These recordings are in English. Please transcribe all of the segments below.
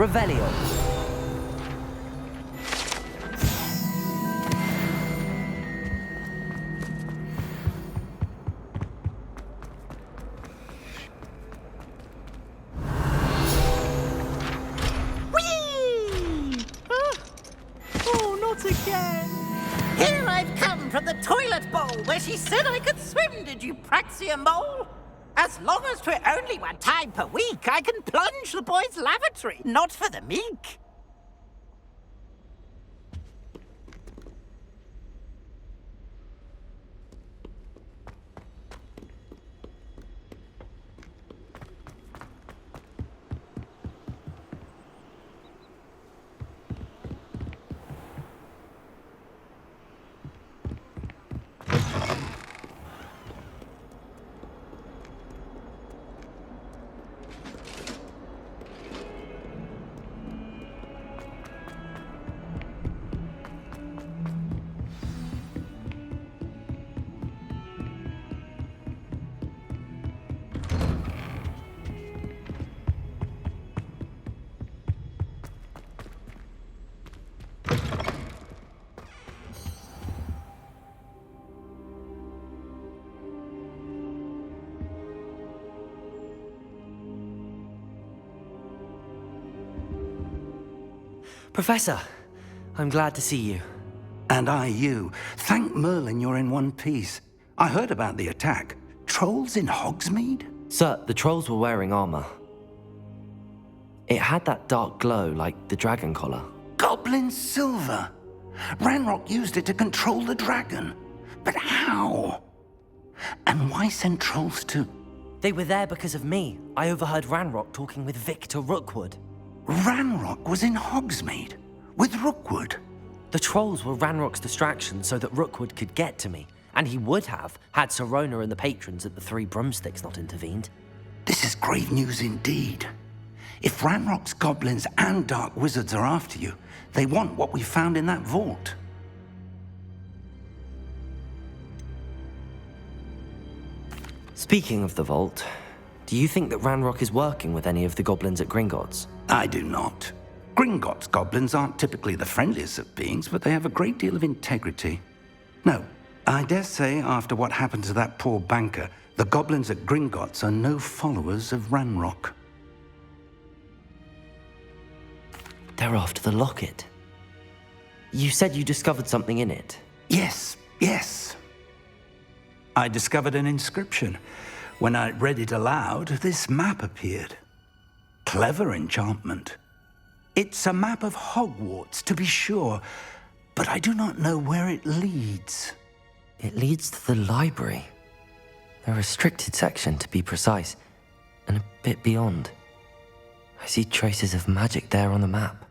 Revelio. Whee! Oh, not again! Here I've come from the toilet bowl where she said I could swim, did you praxia mole? As long as 'twere only one time per week, I can plunge the boys' lavatory, not for the meek. Professor, I'm glad to see you. And I you. Thank Merlin you're in one piece. I heard about the attack. Trolls in Hogsmeade? Sir, the trolls were wearing armor. It had that dark glow like the dragon collar. Goblin silver! Ranrock used it to control the dragon. But how? And why send trolls to... They were there because of me. I overheard Ranrock talking with Victor Rookwood. Ranrock was in Hogsmeade? With Rookwood? The trolls were Ranrock's distraction so that Rookwood could get to me. And he would have, had Sirona and the patrons at the Three Broomsticks not intervened. This is grave news indeed. If Ranrock's goblins and dark wizards are after you, they want what we found in that vault. Speaking of the vault, do you think that Ranrock is working with any of the goblins at Gringotts? I do not. Gringotts goblins aren't typically the friendliest of beings, but they have a great deal of integrity. No, I dare say after what happened to that poor banker, the goblins at Gringotts are no followers of Ranrock. They're after the locket. You said you discovered something in it. Yes. I discovered an inscription. When I read it aloud, this map appeared. Clever enchantment. It's a map of Hogwarts, to be sure, but I do not know where it leads. It leads to the library. The restricted section, to be precise, and a bit beyond. I see traces of magic there on the map.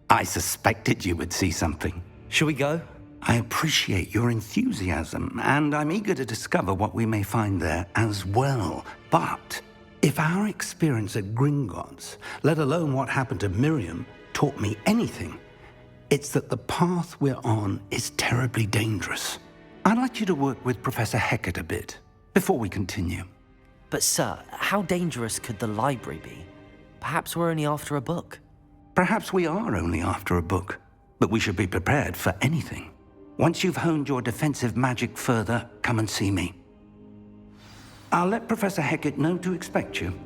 I suspected you would see something. Shall we go? I appreciate your enthusiasm, and I'm eager to discover what we may find there as well. But if our experience at Gringotts, let alone what happened to Miriam, taught me anything, it's that the path we're on is terribly dangerous. I'd like you to work with Professor Hecat a bit before we continue. But sir, how dangerous could the library be? Perhaps we're only after a book. Perhaps we are only after a book, but we should be prepared for anything. Once you've honed your defensive magic further, come and see me. I'll let Professor Hecat know to expect you.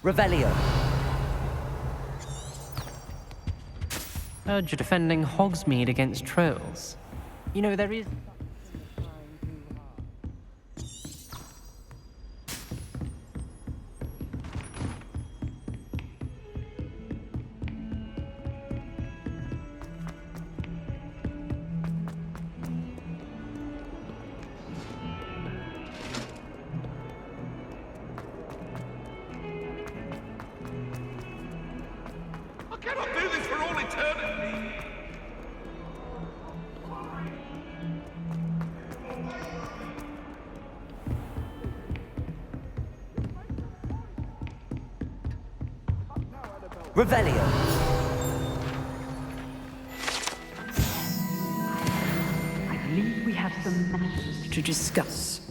Revelio. Heard you're defending Hogsmeade against trolls. You know, there is... cannot do this for all eternity! Revelio. I believe we have some matters to discuss.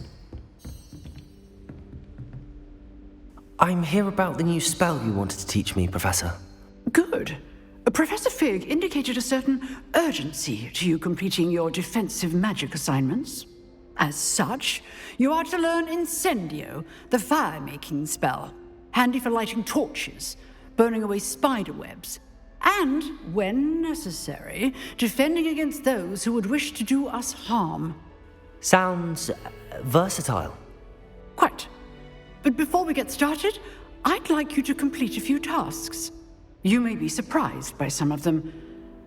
I'm here about the new spell you wanted to teach me, Professor. Good. Professor Fig indicated a certain urgency to you completing your defensive magic assignments. As such, you are to learn Incendio, the fire-making spell, handy for lighting torches, burning away spider webs, and, when necessary, defending against those who would wish to do us harm. Sounds versatile. Quite. But before we get started, I'd like you to complete a few tasks. You may be surprised by some of them.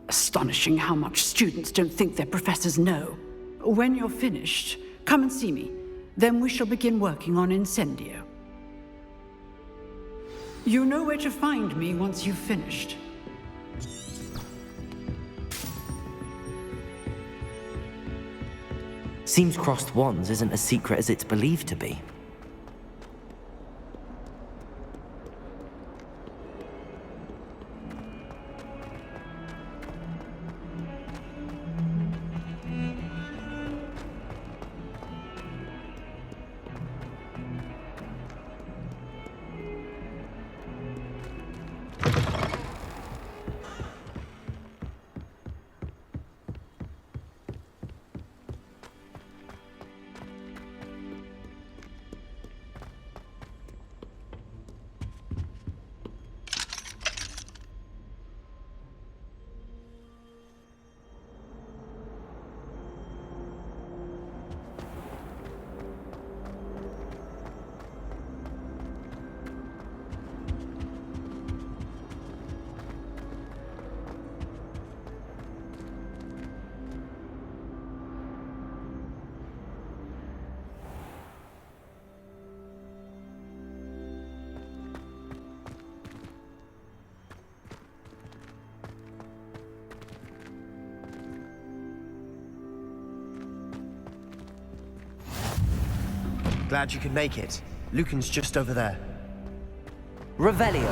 Astonishing how much students don't think their professors know. When you're finished, come and see me. Then we shall begin working on Incendio. You know where to find me once you've finished. Seems crossed wands isn't as secret as it's believed to be. Glad you could make it. Lucan's just over there. Revelio.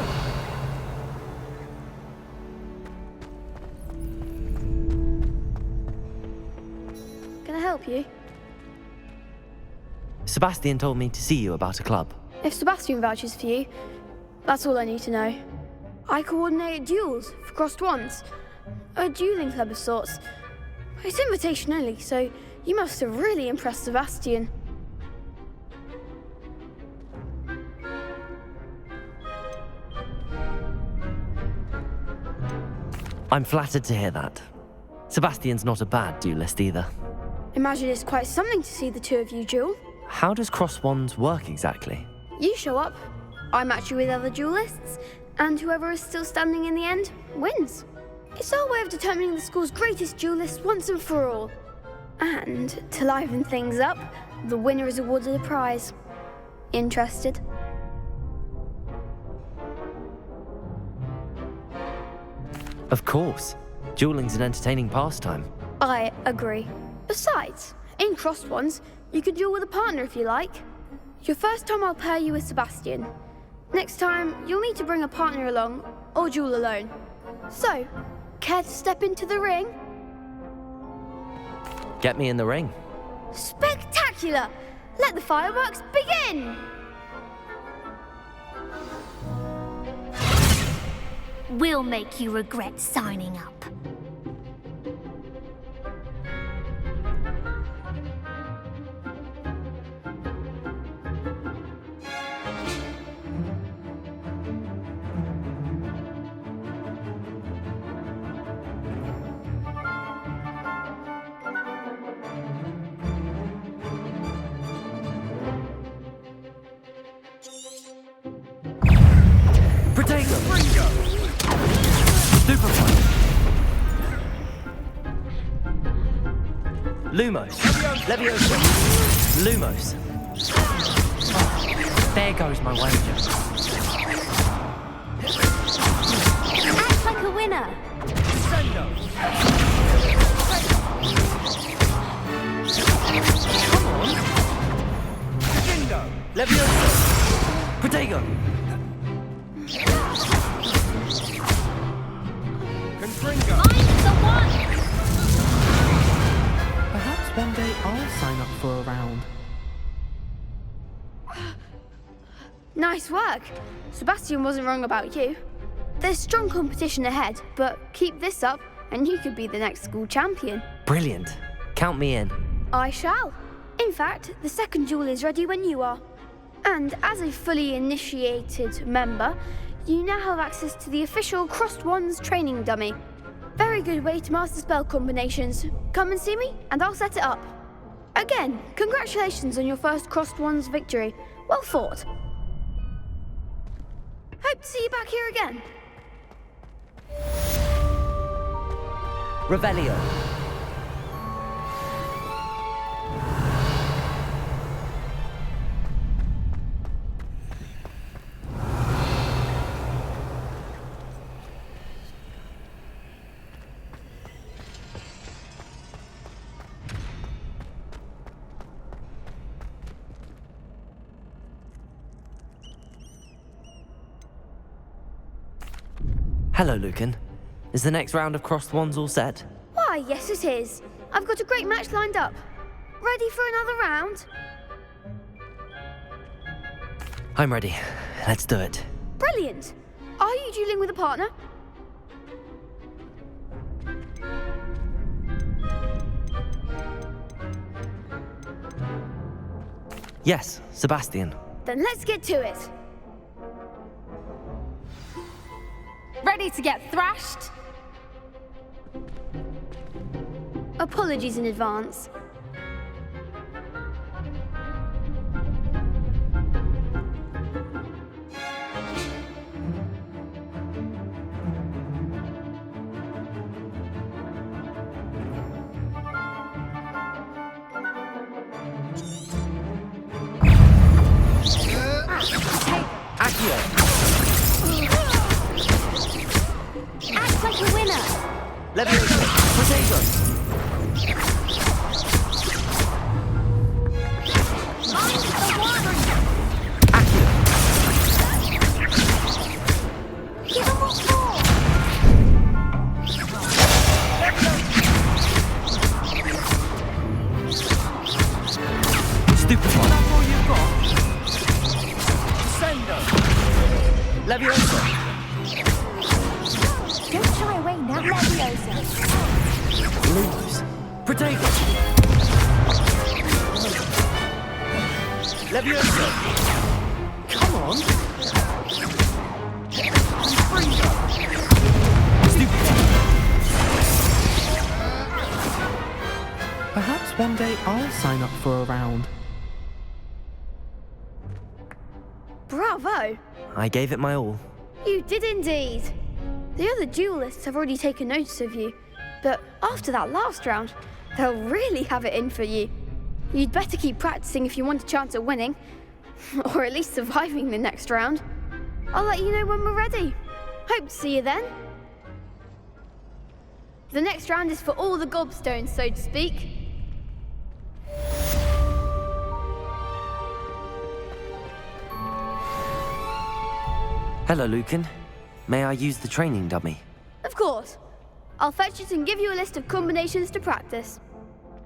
Can I help you? Sebastian told me to see you about a club. If Sebastian vouches for you, that's all I need to know. I coordinate duels for crossed wands. A dueling club of sorts. It's invitation only, so you must have really impressed Sebastian. I'm flattered to hear that. Sebastian's not a bad duelist either. Imagine it's quite something to see the two of you duel. How does cross wands work exactly? You show up, I match you with other duelists, and whoever is still standing in the end wins. It's our way of determining the school's greatest duelist once and for all. And to liven things up, the winner is awarded a prize. Interested? Of course. Dueling's an entertaining pastime. I agree. Besides, in crossed ones, you can duel with a partner if you like. Your first time I'll pair you with Sebastian. Next time, you'll need to bring a partner along, or duel alone. So, care to step into the ring? Get me in the ring. Spectacular! Let the fireworks begin! We'll make you regret signing up. Lumos. Leviosa. Lumos. Oh, there goes my wager. like a winner. Sendo! Come on! Crescendo! Levioso! Protego! Confringo! Find the one! Perhaps one day I'll sign up for a round. Nice work. Sebastian wasn't wrong about you. There's strong competition ahead, but keep this up and you could be the next school champion. Brilliant. Count me in. I shall. In fact, the second duel is ready when you are. And as a fully initiated member, you now have access to the official Crossed Wands training dummy. Very good way to master spell combinations. Come and see me, and I'll set it up. Again, congratulations on your first Crossed Wands victory. Well fought. Hope to see you back here again. Revelio. Hello, Lucan. Is the next round of Crossed Wands all set? Why, yes it is. I've got a great match lined up. Ready for another round? I'm ready. Let's do it. Brilliant. Are you dueling with a partner? Yes, Sebastian. Then let's get to it. Ready to get thrashed? Apologies in advance. Accio! Act like a winner. Levioso! Protego! Find the one. Accio! Give them what for. Stupefy! That's all you've got? Sendo! Levioso! Don't shy away now. Leviosa. Lose! Protego! Levioso! Come on! Confringo! Stupefy! Perhaps one day I'll sign up for a round. Bravo! I gave it my all. You did indeed. The other duelists have already taken notice of you, but after that last round, they'll really have it in for you. You'd better keep practicing if you want a chance at winning, or at least surviving the next round. I'll let you know when we're ready. Hope to see you then. The next round is for all the gobstones, so to speak. Hello, Lucan. May I use the training dummy? Of course. I'll fetch it and give you a list of combinations to practice.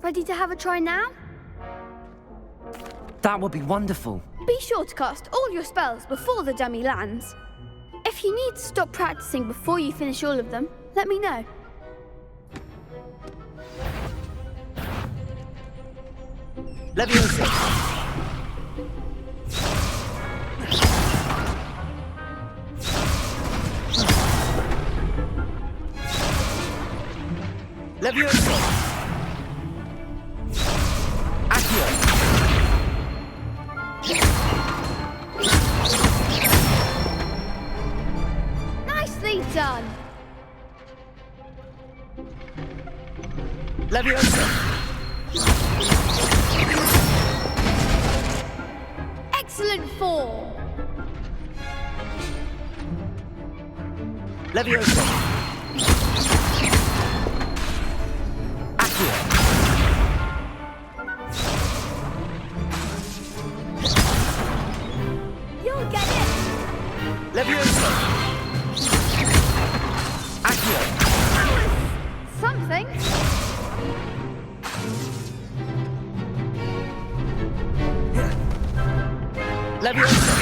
Ready to have a try now? That would be wonderful. Be sure to cast all your spells before the dummy lands. If you need to stop practicing before you finish all of them, let me know. Levioso! Levioso! Accio! Nicely done. Levioso! Excellent form. Levioso. Accio. You'll get it! Levioso. Accio. That was something. Levioso.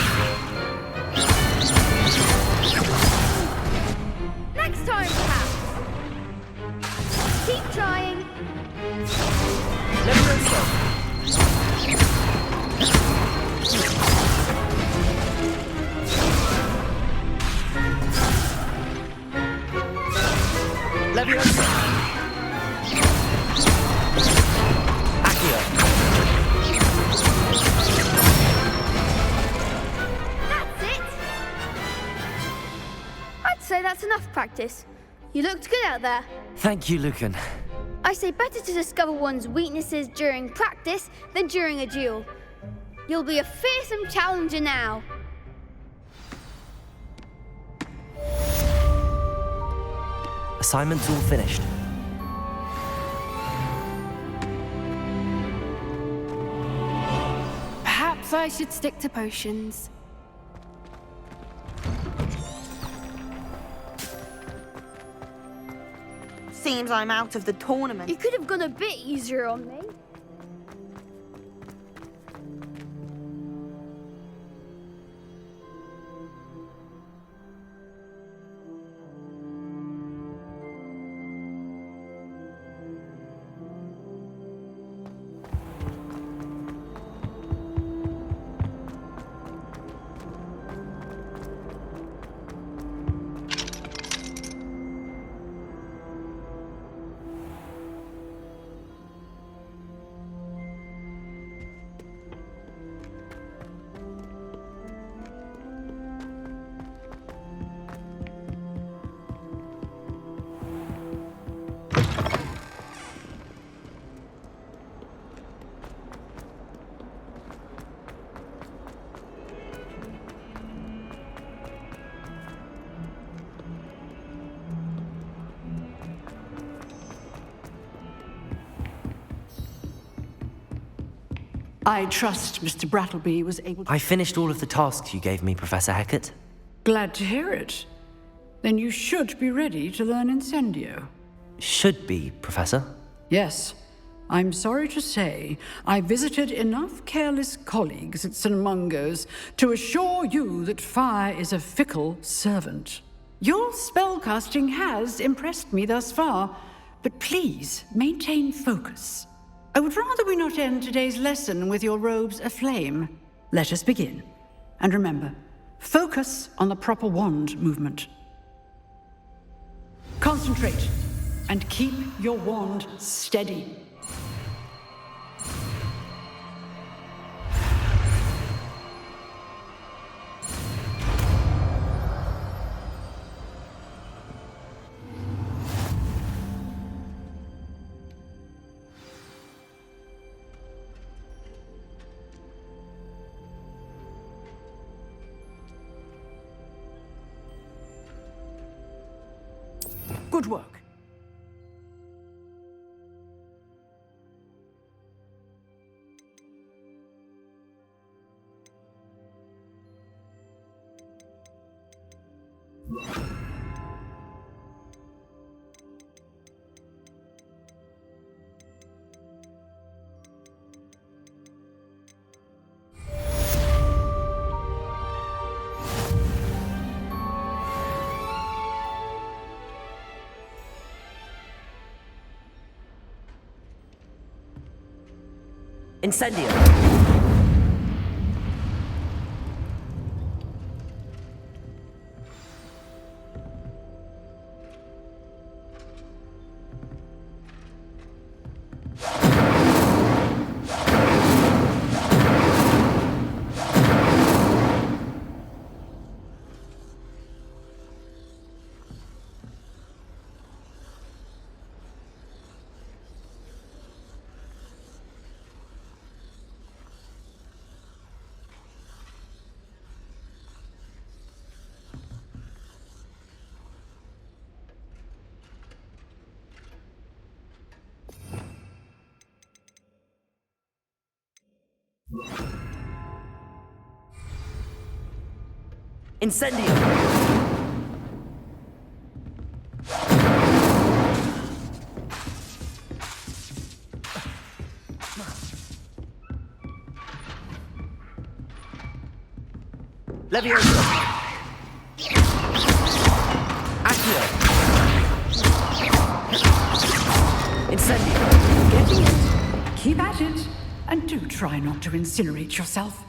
Next time, perhaps. Keep trying. Levioso. Levioso. Accio. That's it. I'd say that's enough practice. You looked good out there. Thank you, Lucan. I say better to discover one's weaknesses during practice than during a duel. You'll be a fearsome challenger now. Assignment's all finished. Perhaps I should stick to potions. Seems I'm out of the tournament. You could have gone a bit easier on me. I trust Mr. Brattleby was able to... I finished all of the tasks you gave me, Professor Hecat. Glad to hear it. Then you should be ready to learn Incendio. Should be, Professor. Yes. I'm sorry to say, I visited enough careless colleagues at St. Mungo's to assure you that fire is a fickle servant. Your spellcasting has impressed me thus far, but please maintain focus. I would rather we not end today's lesson with your robes aflame. Let us begin. And remember, focus on the proper wand movement. Concentrate, and keep your wand steady. Good work. Incendio. Incendio! Leviosa! Accio! Incendio! Getting it. Keep at it. And do try not to incinerate yourself.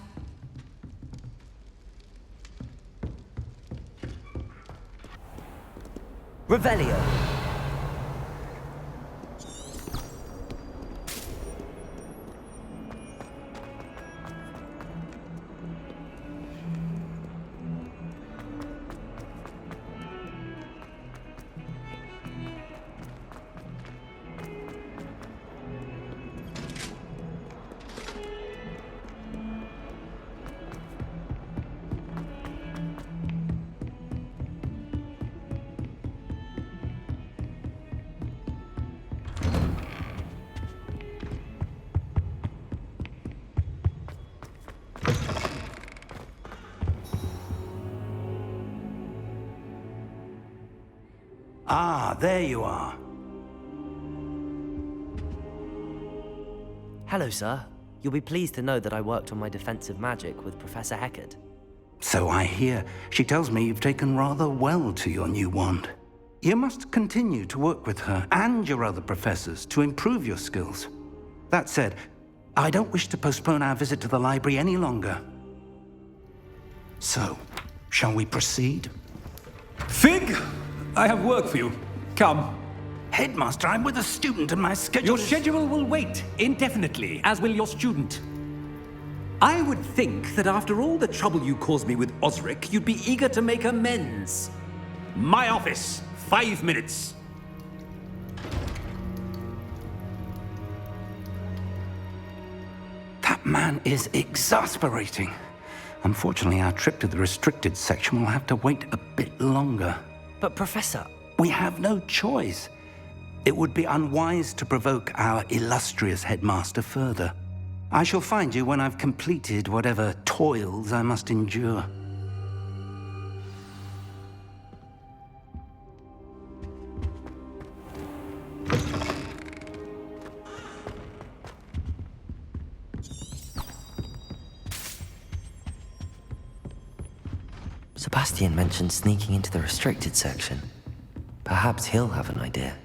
Revelio! Ah, there you are. Hello, sir. You'll be pleased to know that I worked on my defensive magic with Professor Heckard. So I hear. She tells me you've taken rather well to your new wand. You must continue to work with her and your other professors to improve your skills. That said, I don't wish to postpone our visit to the library any longer. So, shall we proceed? Fig! I have work for you. Come. Headmaster, I'm with a student and my schedule Your schedule will wait indefinitely, as will your student. I would think that after all the trouble you caused me with Osric, you'd be eager to make amends. My office, 5 minutes. That man is exasperating. Unfortunately, our trip to the restricted section will have to wait a bit longer. But, Professor... We have no choice. It would be unwise to provoke our illustrious headmaster further. I shall find you when I've completed whatever toils I must endure. Sebastian mentioned sneaking into the restricted section. Perhaps he'll have an idea.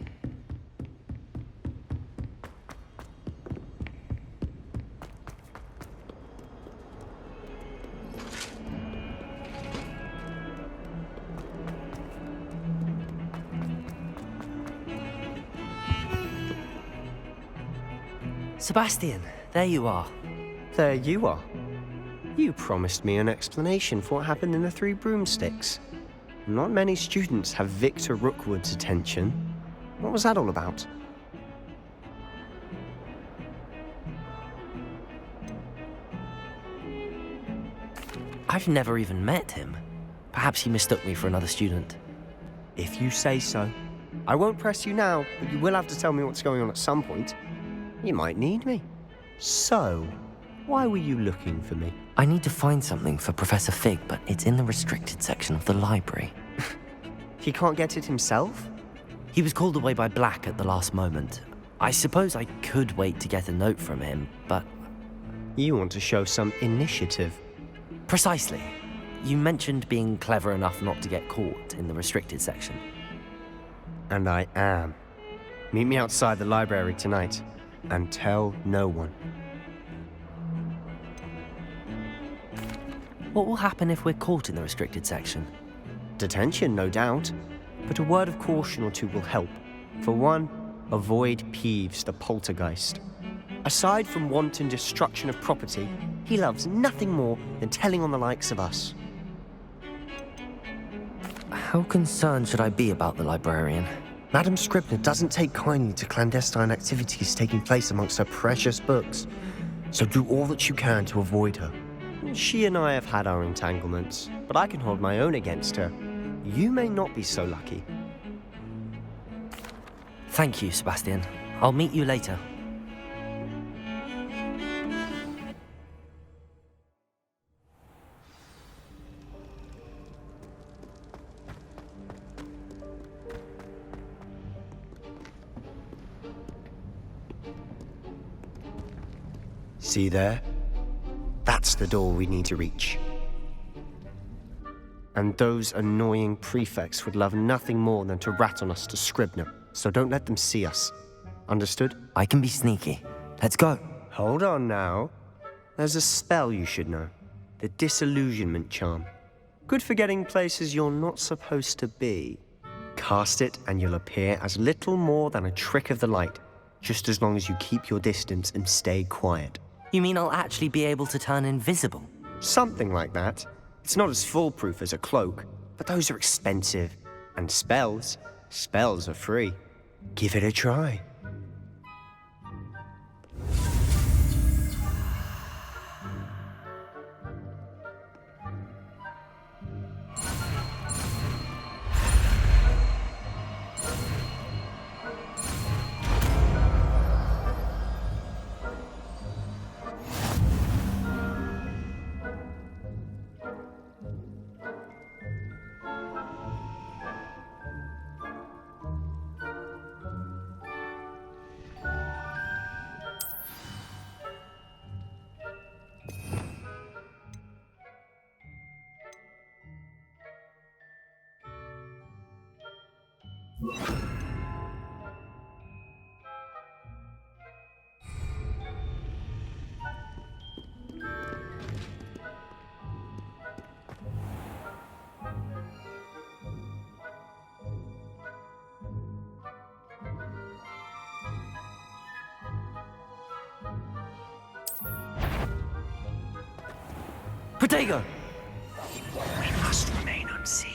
Sebastian, there you are. There you are. You promised me an explanation for what happened in the Three Broomsticks. Not many students have Victor Rookwood's attention. What was that all about? I've never even met him. Perhaps he mistook me for another student. If you say so. I won't press you now, but you will have to tell me what's going on at some point. You might need me. So, why were you looking for me? I need to find something for Professor Fig, but it's in the restricted section of the library. He can't get it himself? He was called away by Black at the last moment. I suppose I could wait to get a note from him, but... You want to show some initiative. Precisely. You mentioned being clever enough not to get caught in the restricted section. And I am. Meet me outside the library tonight, and tell no one. What will happen if we're caught in the restricted section? Detention, no doubt. But a word of caution or two will help. For one, avoid Peeves, the poltergeist. Aside from wanton destruction of property, he loves nothing more than telling on the likes of us. How concerned should I be about the librarian? Madam Scribner doesn't take kindly to clandestine activities taking place amongst her precious books. So do all that you can to avoid her. She and I have had our entanglements, but I can hold my own against her. You may not be so lucky. Thank you, Sebastian. I'll meet you later. See there? That's the door we need to reach. And those annoying prefects would love nothing more than to rat on us to Scribner, so don't let them see us. Understood? I can be sneaky. Let's go. Hold on now. There's a spell you should know. The Disillusionment Charm. Good for getting places you're not supposed to be. Cast it and you'll appear as little more than a trick of the light, just as long as you keep your distance and stay quiet. You mean I'll actually be able to turn invisible? Something like that. It's not as foolproof as a cloak, but those are expensive. And spells are free. Give it a try. Protego! We must remain unseen.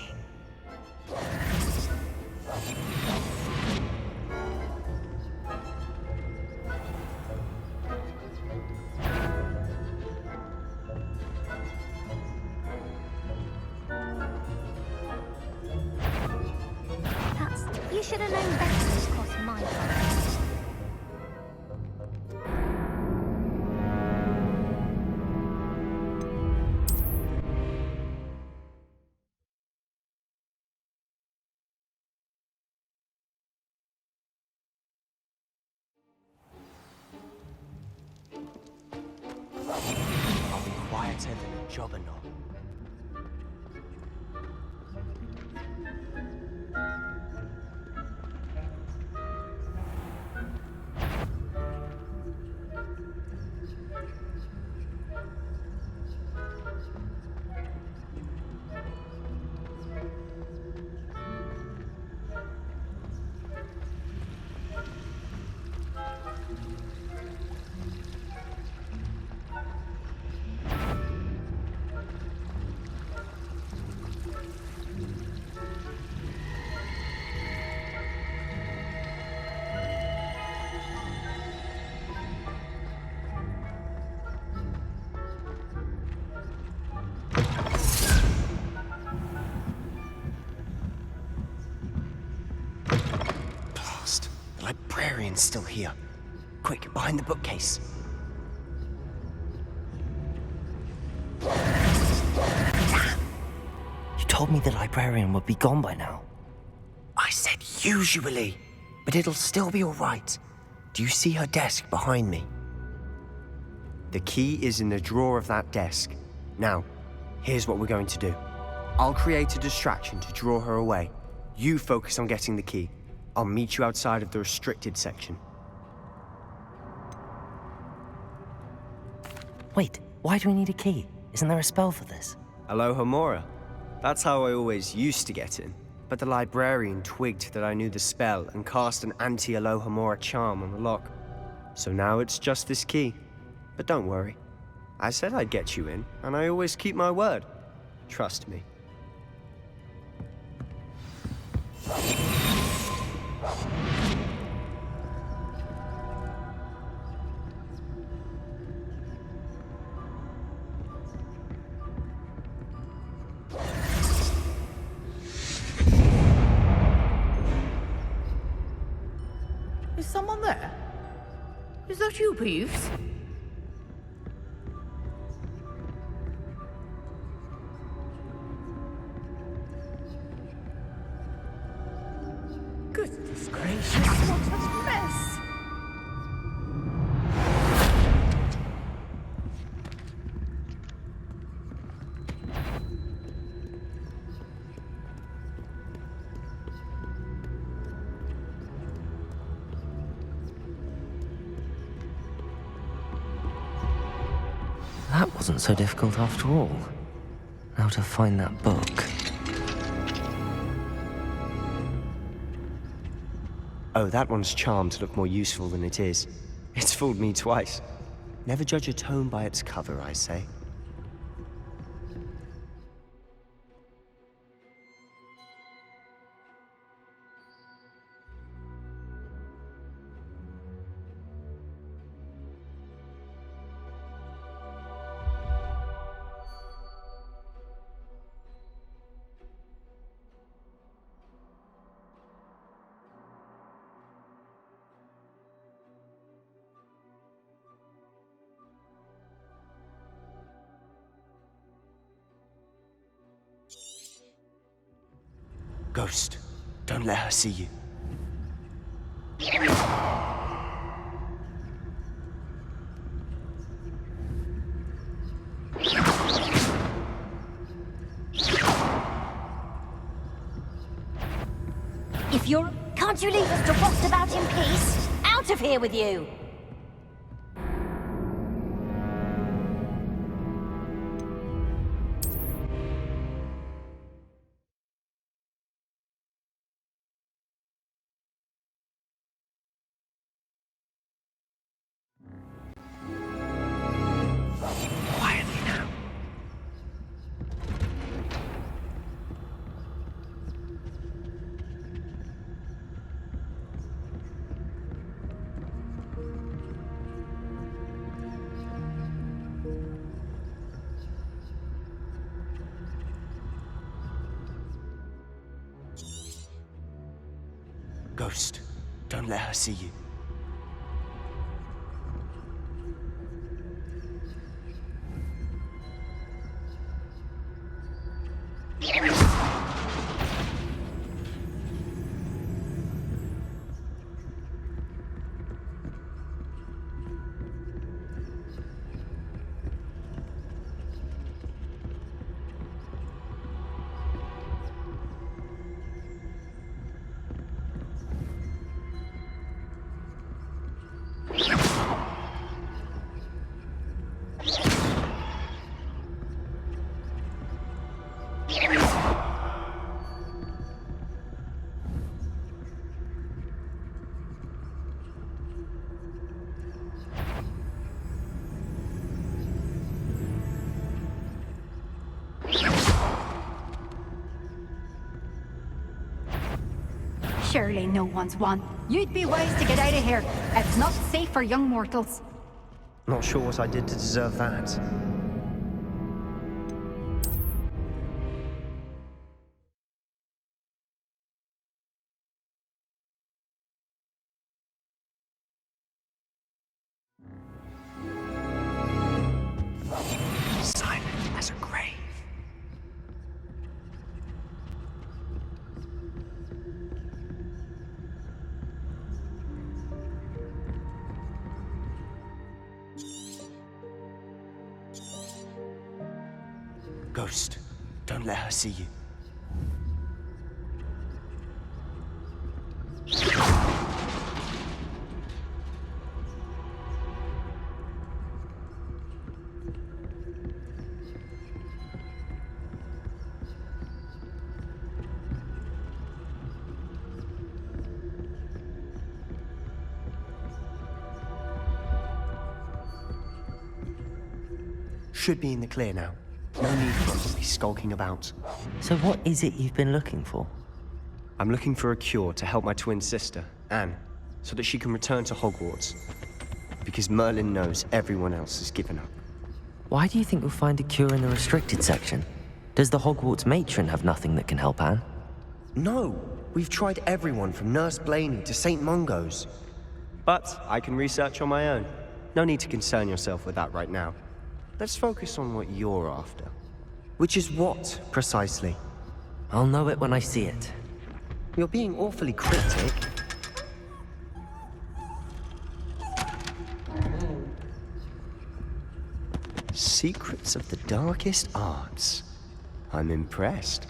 You should have known better to cross my path. I'll be quieter than a jobberknoll. The librarian's still here. Quick, behind the bookcase. You told me the librarian would be gone by now. I said usually, but it'll still be all right. Do you see her desk behind me? The key is in the drawer of that desk. Now, here's what we're going to do. I'll create a distraction to draw her away. You focus on getting the key. I'll meet you outside of the restricted section. Wait, why do we need a key? Isn't there a spell for this? Alohomora. That's how I always used to get in. But the librarian twigged that I knew the spell and cast an anti-Alohomora charm on the lock. So now it's just this key. But don't worry. I said I'd get you in, and I always keep my word. Trust me. Is someone there? Is that you, Peeves? Goodness gracious, what a mess! That wasn't so difficult after all. Now to find that book. Oh, that one's charmed to look more useful than it is. It's fooled me twice. Never judge a tome by its cover, I say. Ghost, don't let her see you. If you're... Can't you leave us to boss about in peace? Out of here with you! Quietly now. Ghost, don't let her see you. Surely no one's won. You'd be wise to get out of here. It's not safe for young mortals. Not sure what I did to deserve that. Silent as a grave. Ghost, don't let her see you. Should be in the clear now. No need for us to be skulking about. So what is it you've been looking for? I'm looking for a cure to help my twin sister, Anne, so that she can return to Hogwarts. Because Merlin knows everyone else has given up. Why do you think we'll find a cure in the restricted section? Does the Hogwarts matron have nothing that can help Anne? No! We've tried everyone from Nurse Blaney to St. Mungo's. But I can research on my own. No need to concern yourself with that right now. Let's focus on what you're after. Which is what, precisely? I'll know it when I see it. You're being awfully cryptic. Secrets of the darkest arts. I'm impressed.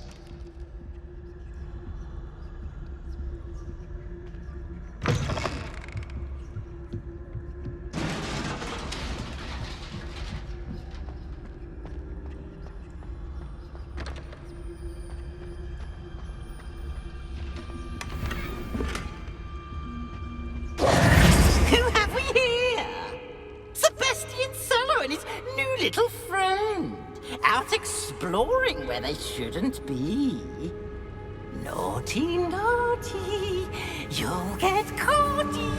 exploring where they shouldn't be. Naughty, naughty, you'll get caughty.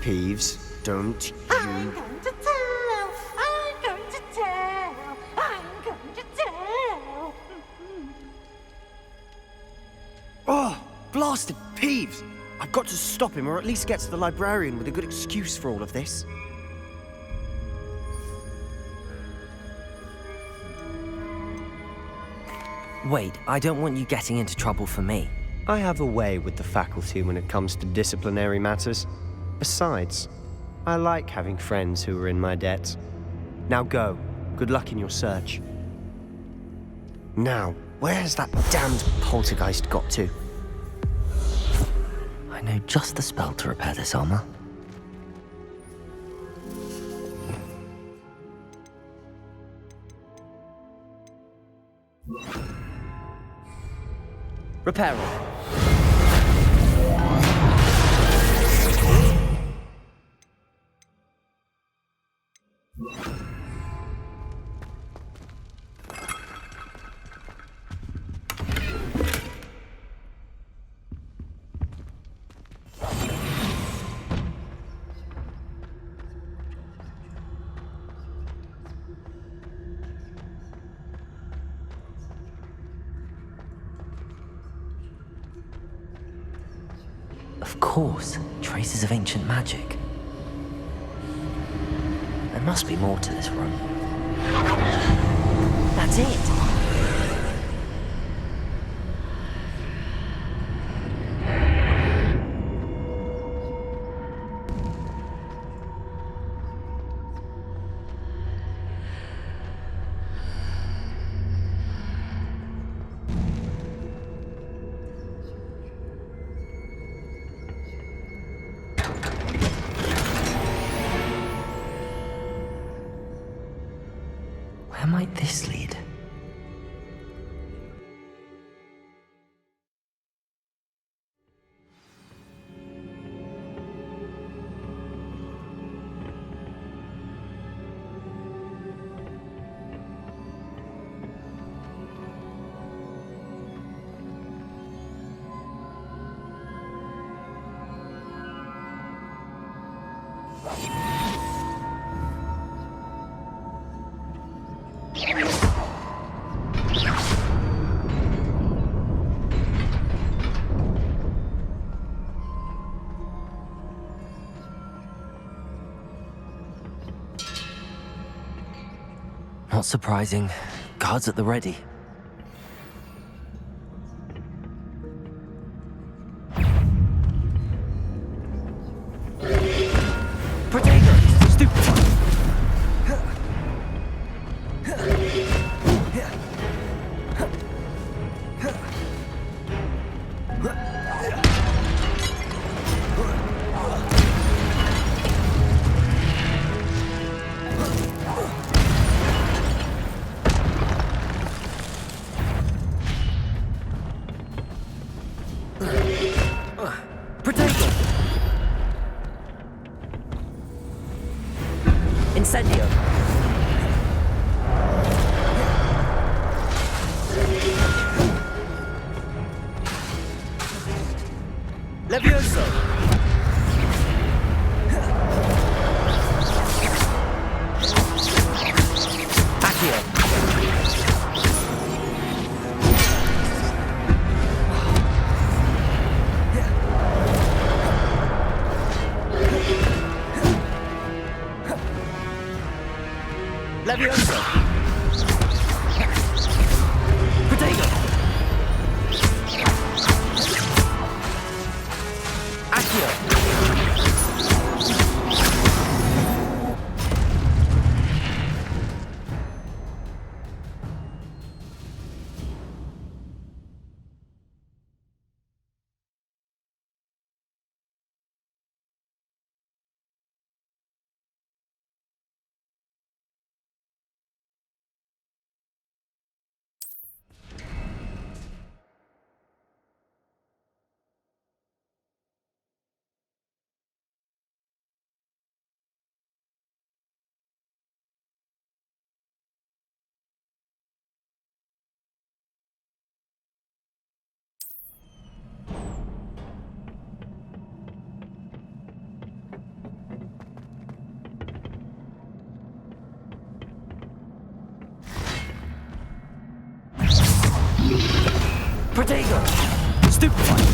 Peeves, don't I'm you... going to tell, I'm going to tell, I'm going to tell. Oh, blasted Peeves! I've got to stop him, or at least get to the librarian with a good excuse for all of this. Wait, I don't want you getting into trouble for me. I have a way with the faculty when it comes to disciplinary matters. Besides, I like having friends who are in my debt. Now go. Good luck in your search. Now, where has that damned poltergeist got to? I know just the spell to repair this armor. Repairing. Of course, traces of ancient magic. There must be more to this room. That's it! Where might this lead? Not surprising. Guards at the ready. Potato! Stupid! Potato! Incendio! Levioso! Accio! Levioso! Potato! Accio! Protego! Stupefy!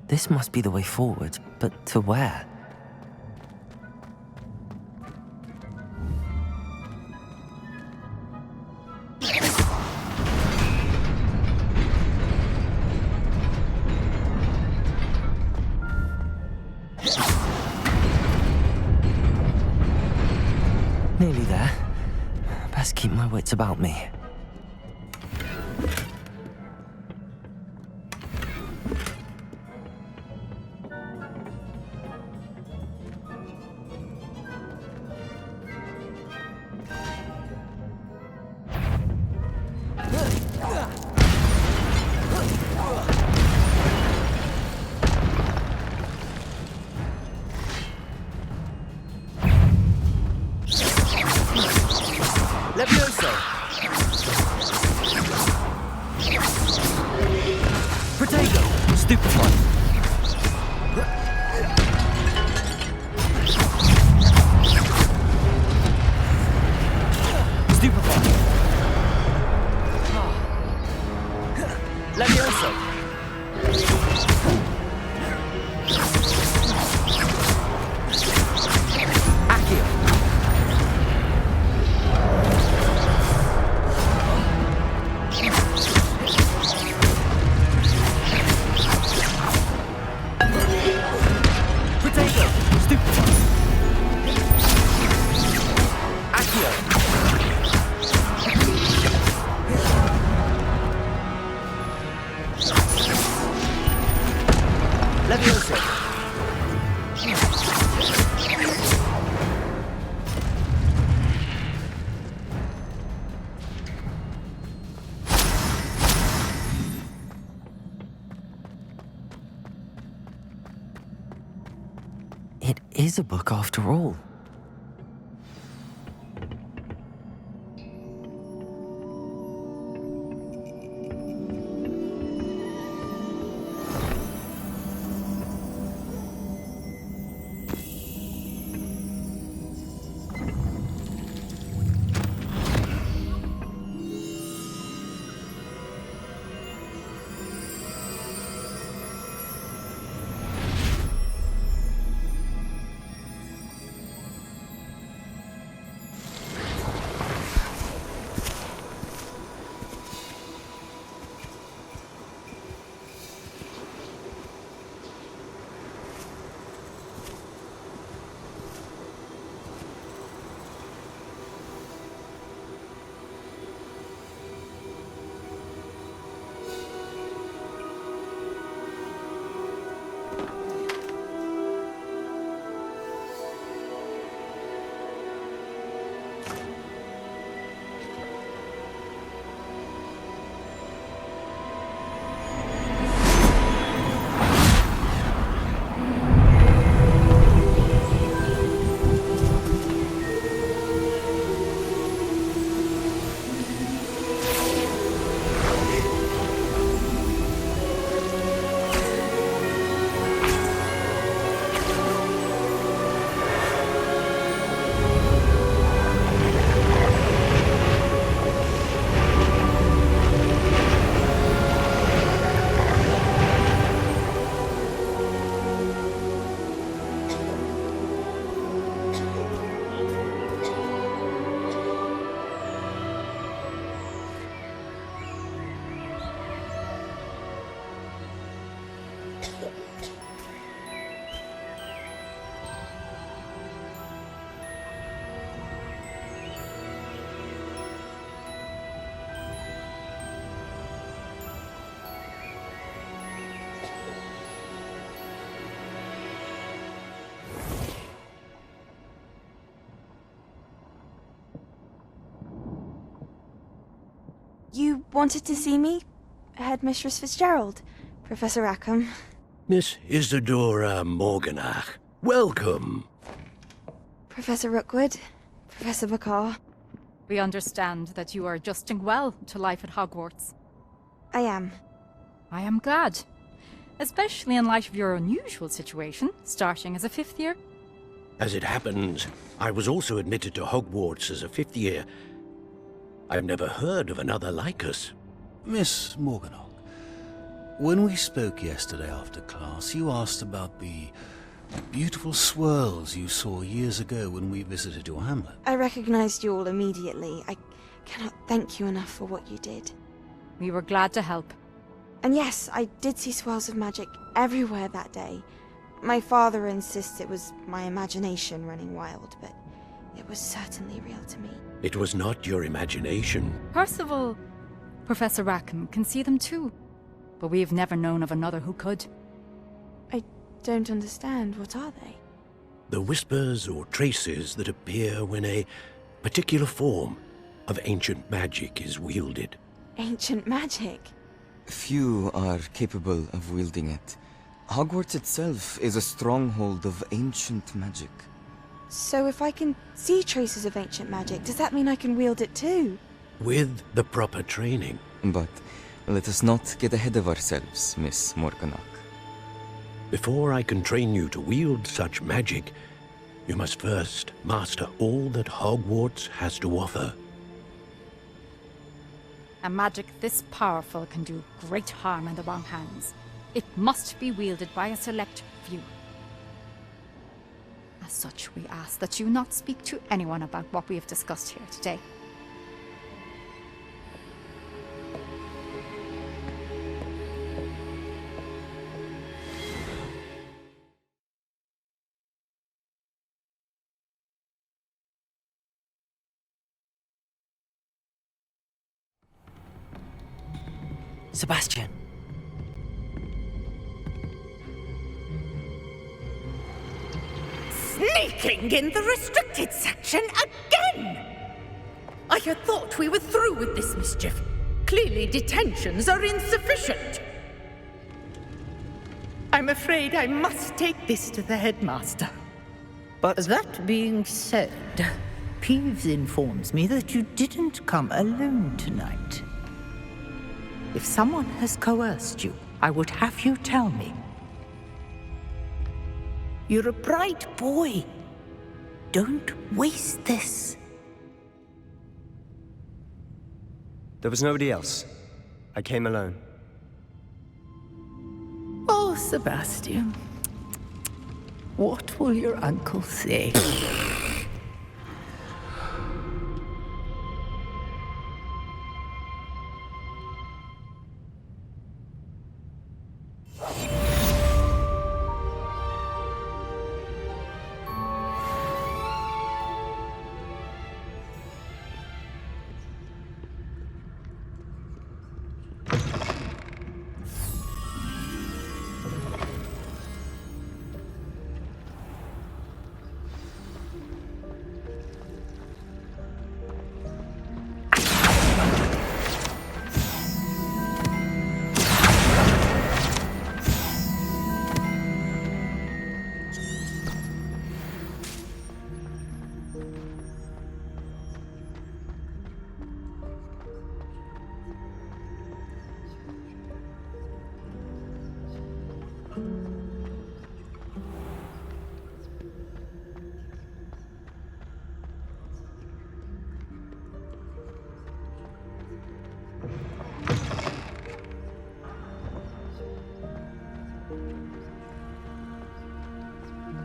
This must be the way forward, but to where? Nearly there. Best keep my wits about me. Levioso! Protego! Stupefy! Stupefy! Levioso! Accio! Protego! Stupefy! Accio! Levioso! It is a book after all. You wanted to see me? Headmistress Fitzgerald, Professor Rackham. Miss Isadora Morganach, welcome. Professor Rookwood, Professor Bakar. We understand that you are adjusting well to life at Hogwarts. I am. I am glad. Especially in light of your unusual situation, starting as a 5th year. As it happens, I was also admitted to Hogwarts as a 5th year. I've never heard of another like us. Miss Morganach, when we spoke yesterday after class, you asked about the beautiful swirls you saw years ago when we visited your hamlet. I recognized you all immediately. I cannot thank you enough for what you did. We were glad to help. And yes, I did see swirls of magic everywhere that day. My father insists it was my imagination running wild, but it was certainly real to me. It was not your imagination. Percival, Professor Rackham can see them too. But we've never known of another who could. I don't understand. What are they? The whispers or traces that appear when a particular form of ancient magic is wielded. Ancient magic? Few are capable of wielding it. Hogwarts itself is a stronghold of ancient magic. So if I can see traces of ancient magic, does that mean I can wield it too? With the proper training. But let us not get ahead of ourselves, Miss Morganach. Before I can train you to wield such magic, you must first master all that Hogwarts has to offer. A magic this powerful can do great harm in the wrong hands. It must be wielded by a select few. As such, we ask that you not speak to anyone about what we have discussed here today. Sebastian. Sneaking in the restricted section again! I had thought we were through with this mischief. Clearly detentions are insufficient. I'm afraid I must take this to the headmaster. But that being said, Peeves informs me that you didn't come alone tonight. If someone has coerced you, I would have you tell me. You're a bright boy. Don't waste this. There was nobody else. I came alone. Oh, Sebastian. What will your uncle say?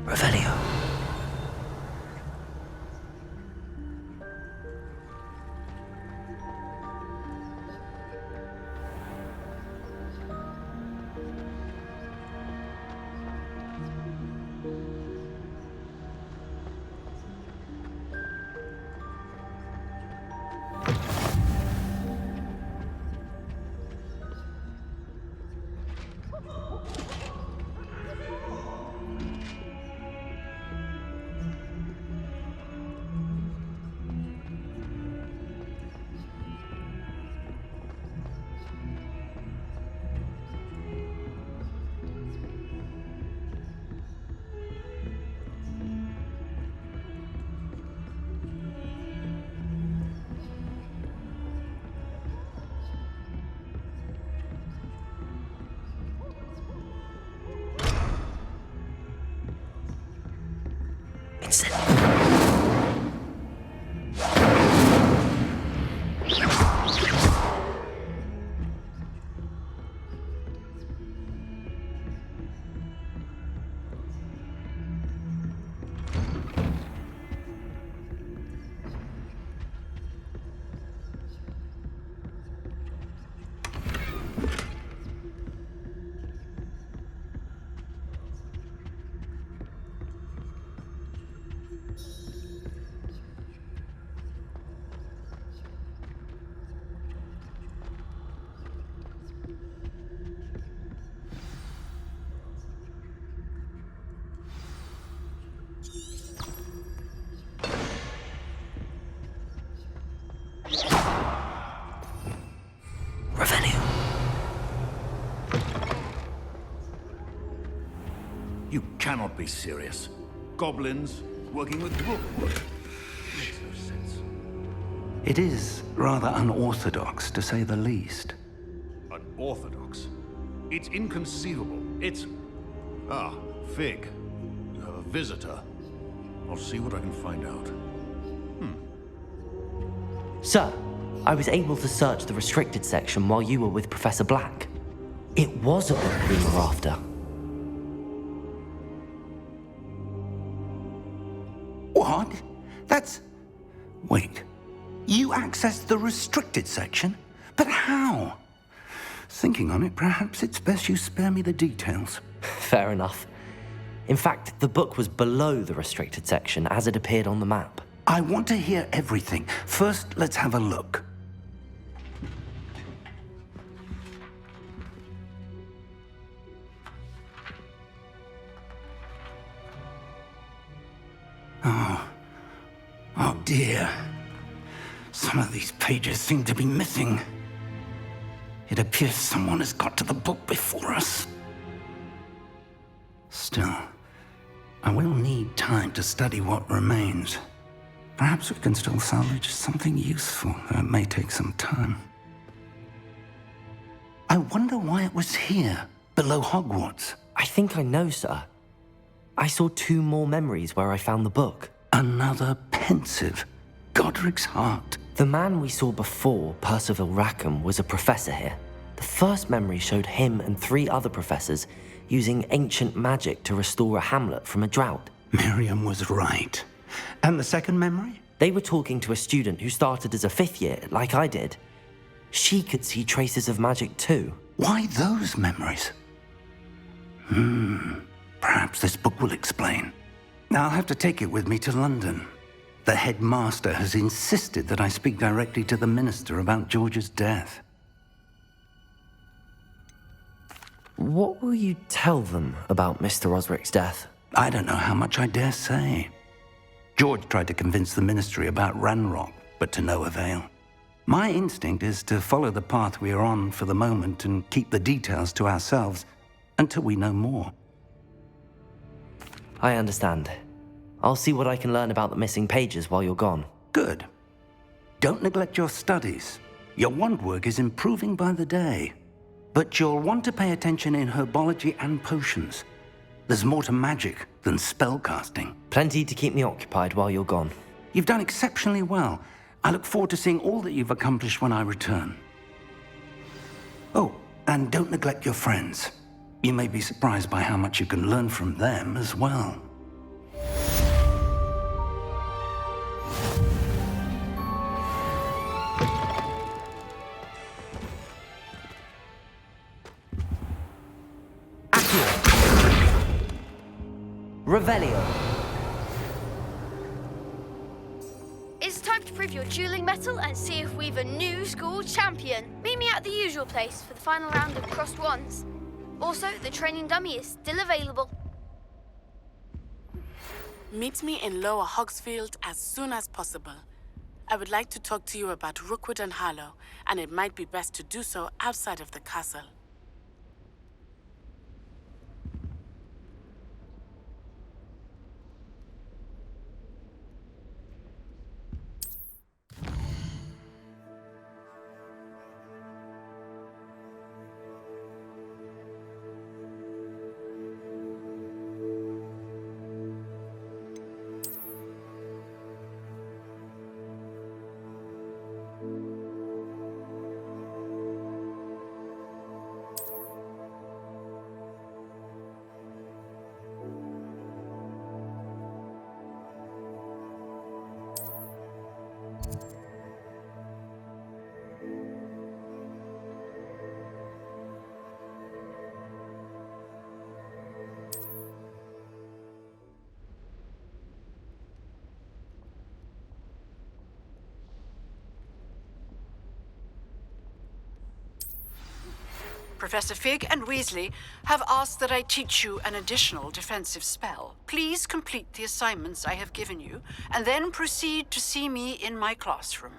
Revelio. Listen. You cannot be serious. Goblins working with Rookwood. Makes no sense. It is rather unorthodox, to say the least. Unorthodox? It's inconceivable. It's... Ah, Fig. You have a visitor. I'll see what I can find out. Sir, I was able to search the restricted section while you were with Professor Black. It was a book we were after. What? That's... Wait. You accessed the restricted section? But how? Thinking on it, perhaps it's best you spare me the details. Fair enough. In fact, the book was below the restricted section as it appeared on the map. I want to hear everything. First, let's have a look. Oh dear. Some of these pages seem to be missing. It appears someone has got to the book before us. Still, I will need time to study what remains. Perhaps we can still salvage something useful, though it may take some time. I wonder why it was here, below Hogwarts. I think I know, sir. I saw 2 more memories where I found the book. Another pensive. Godric's heart. The man we saw before, Percival Rackham, was a professor here. The first memory showed him and 3 other professors using ancient magic to restore a hamlet from a drought. Miriam was right. And the second memory? They were talking to a student who started as a 5th year, like I did. She could see traces of magic too. Why those memories? Perhaps this book will explain. I'll have to take it with me to London. The headmaster has insisted that I speak directly to the minister about George's death. What will you tell them about Mr. Osric's death? I don't know how much I dare say. George tried to convince the ministry about Ranrock, but to no avail. My instinct is to follow the path we are on for the moment and keep the details to ourselves until we know more. I understand. I'll see what I can learn about the missing pages while you're gone. Good. Don't neglect your studies. Your wand work is improving by the day. But you'll want to pay attention in herbology and potions. There's more to magic than spellcasting. Plenty to keep me occupied while you're gone. You've done exceptionally well. I look forward to seeing all that you've accomplished when I return. Oh, and don't neglect your friends. You may be surprised by how much you can learn from them as well. Revelio. It's time to prove your dueling mettle and see if we've a new school champion. Meet me at the usual place for the final round of crossed wands. Also, the training dummy is still available. Meet me in Lower Hogsfield as soon as possible. I would like to talk to you about Rookwood and Harlow, and it might be best to do so outside of the castle. Professor Fig and Weasley have asked that I teach you an additional defensive spell. Please complete the assignments I have given you, and then proceed to see me in my classroom.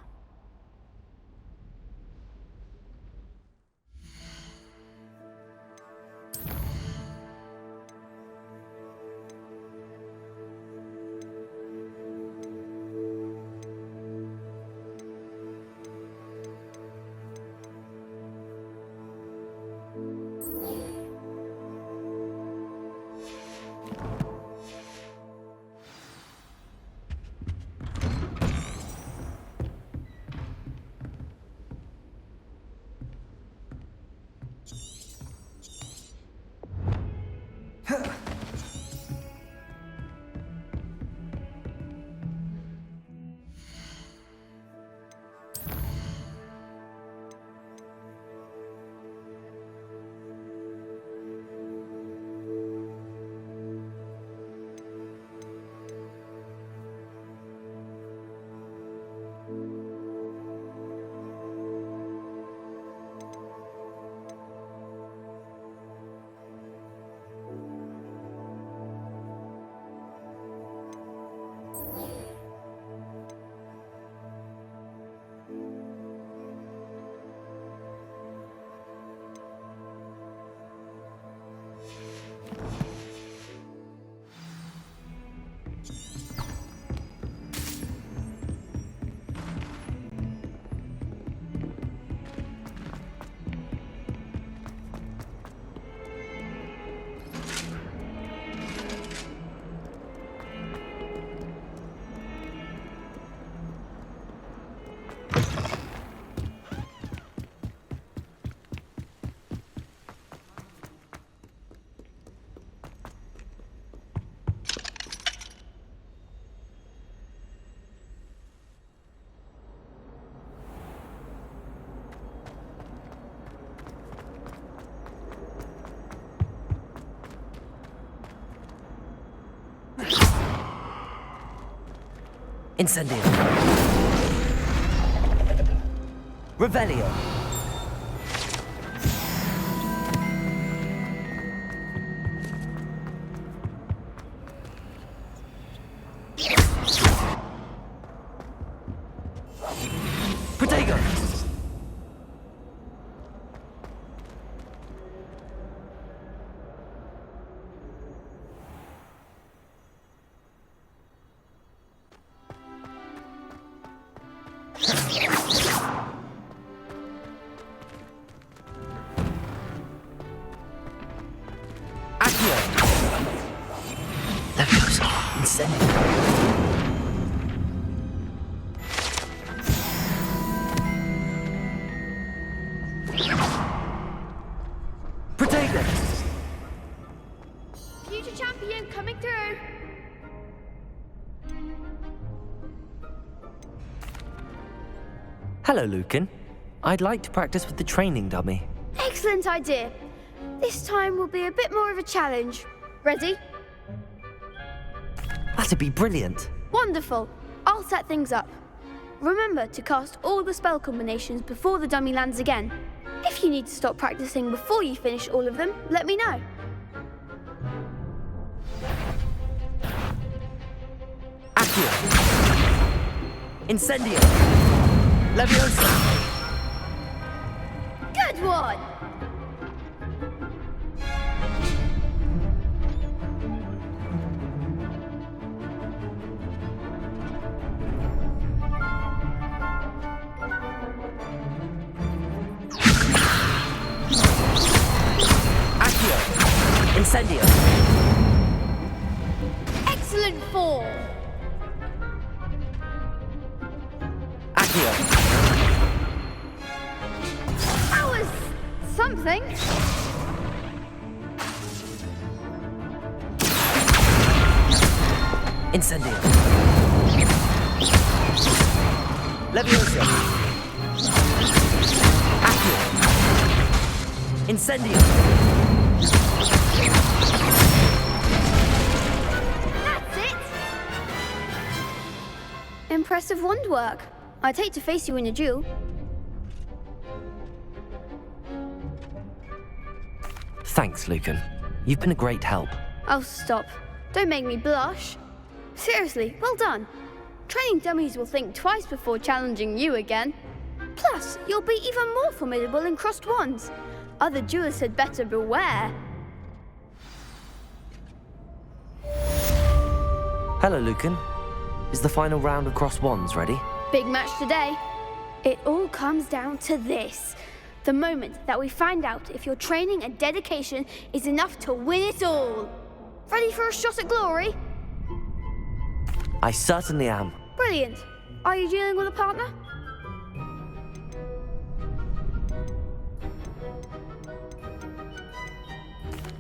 Incendio. Revelio. Protego. Future champion coming through. Hello, Lucan. I'd like to practice with the training dummy. Excellent idea. This time will be a bit more of a challenge. Ready? That'd be brilliant. Wonderful. I'll set things up. Remember to cast all the spell combinations before the dummy lands again. If you need to stop practicing before you finish all of them, let me know. Accio. Incendio. Leviosa. Good one! Accio. Incendio. Excellent form! Accio. That was something. Incendio. Leviosa. Accio. Incendio. That's it! Impressive wand work. I'd hate to face you in a duel. Thanks, Lucan. You've been a great help. Oh, stop. Don't make me blush. Seriously, well done. Training dummies will think twice before challenging you again. Plus, you'll be even more formidable in crossed wands. Other duelists had better beware. Hello, Lucan. Is the final round of crossed wands ready? Big match today. It all comes down to this. The moment that we find out if your training and dedication is enough to win it all. Ready for a shot at glory? I certainly am. Brilliant. Are you dealing with a partner?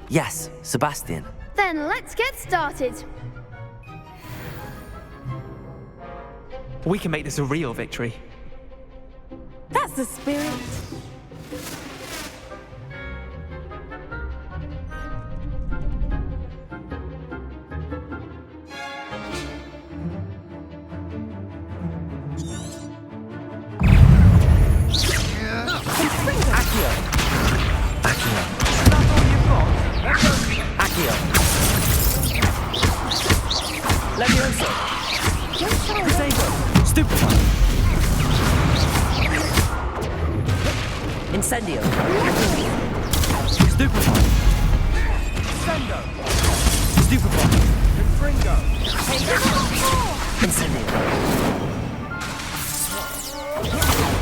Yes, Sebastian. Then let's get started. We can make this a real victory. That's the spirit. Levioso! Stupefy! Incendio! Stupefy! Sendo! Stupefy! Confringo! Incendio!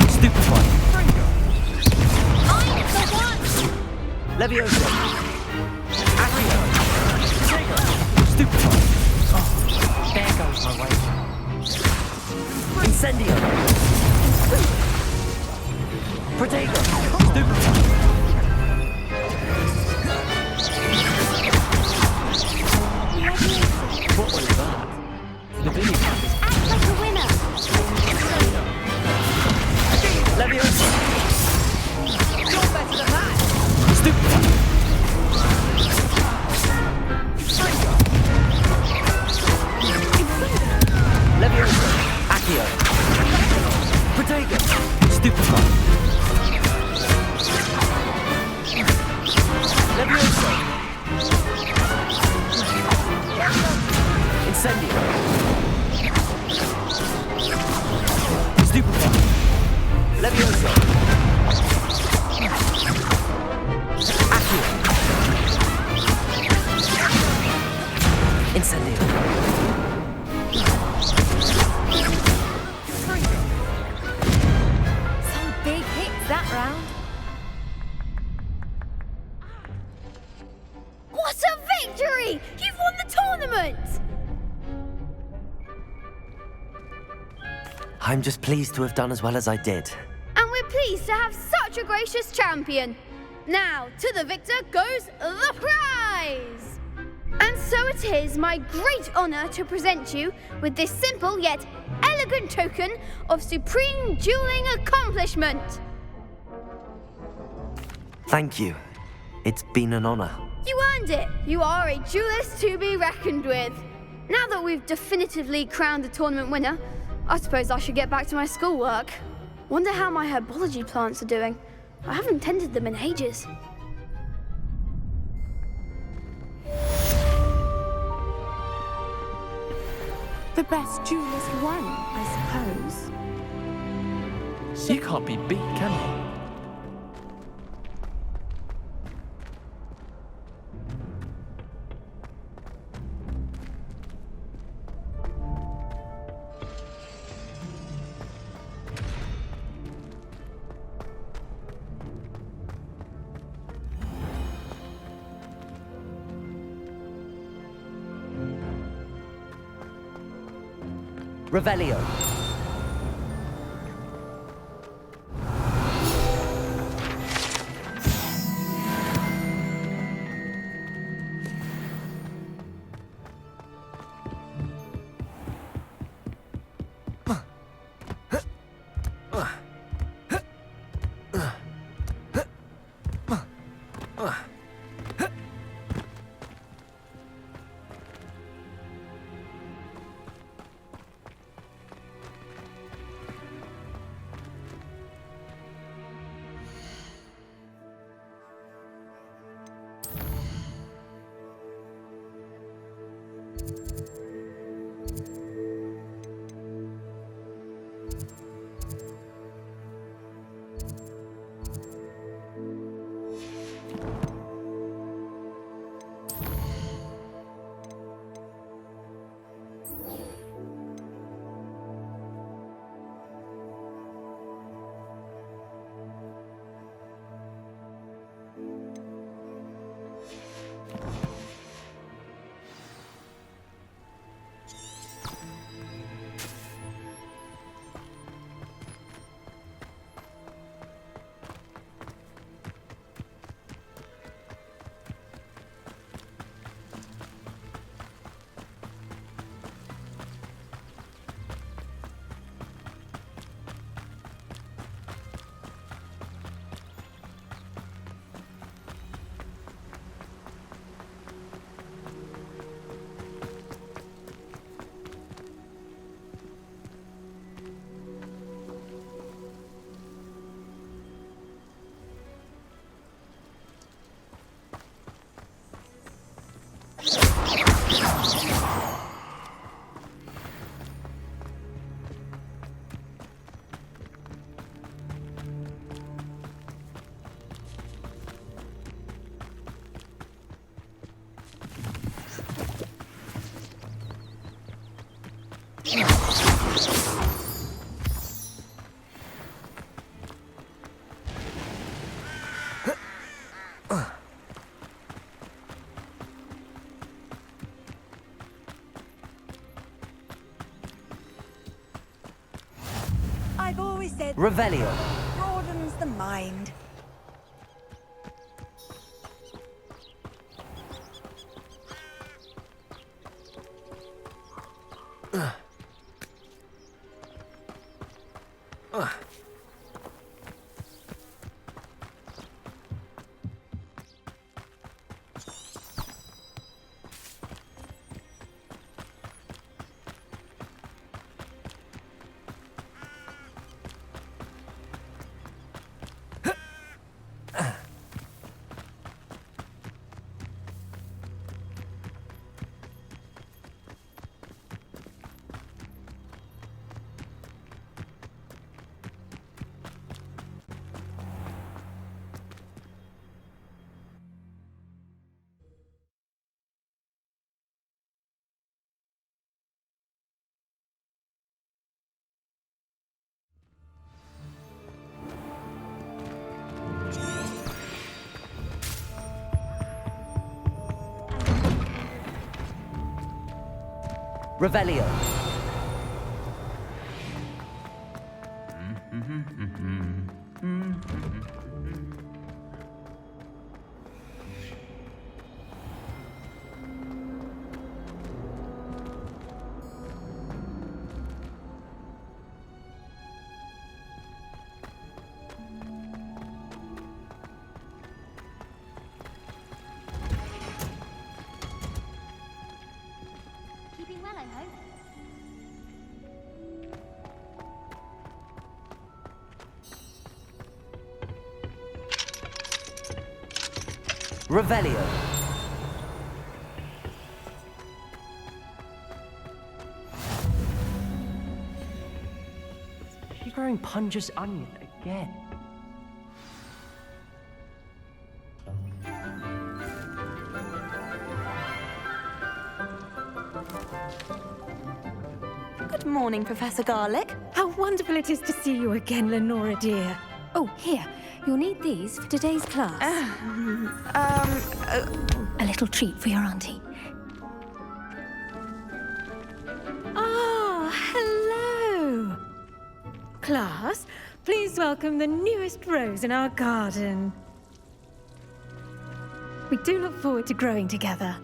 Stupefy! I'm the one! Levioso! Accio! Stupefy! There goes my way. Incendio! Protego! Stupefy! What was that? The Billy Cup is Act like a winner! Levioso! You're better than that! Stupefy! Levioso! Accio! Protego! Stupefy! Levioso! Incendio! Stupefy! Levioso! Accio! Incendio! Some big hits that round. What a victory! You've won the tournament! I'm just pleased to have done as well as I did. And we're pleased to have such a gracious champion. Now, to the victor goes the prize! And so it is my great honor to present you with this simple yet elegant token of supreme dueling accomplishment. Thank you. It's been an honor. You earned it. You are a duelist to be reckoned with. Now that we've definitively crowned the tournament winner, I suppose I should get back to my schoolwork. Wonder how my herbology plants are doing. I haven't tended them in ages. The best duelist won, I suppose. You can't be beat, can you? Revelio! I've always said Revelio. broadens the mind. Revelio. Keeping well, I hope. Revelio. She's growing Punja's onion again. Good morning, Professor Garlick. How wonderful it is to see you again, Lenora dear. Oh, here. You'll need these for today's class. A little treat for your auntie. Ah, hello. Class, please welcome the newest rose in our garden. We do look forward to growing together.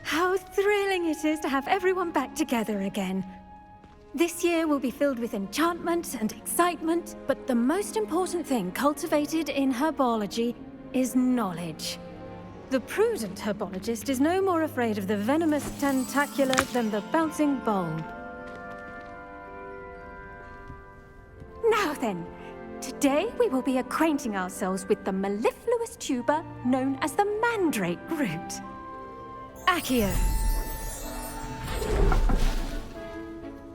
How thrilling it is to have everyone back together again. This year will be filled with enchantment and excitement, but the most important thing cultivated in herbology is knowledge. The prudent herbologist is no more afraid of the venomous tentacula than the bouncing bulb. Now then, today we will be acquainting ourselves with the mellifluous tuber known as the mandrake root. Accio.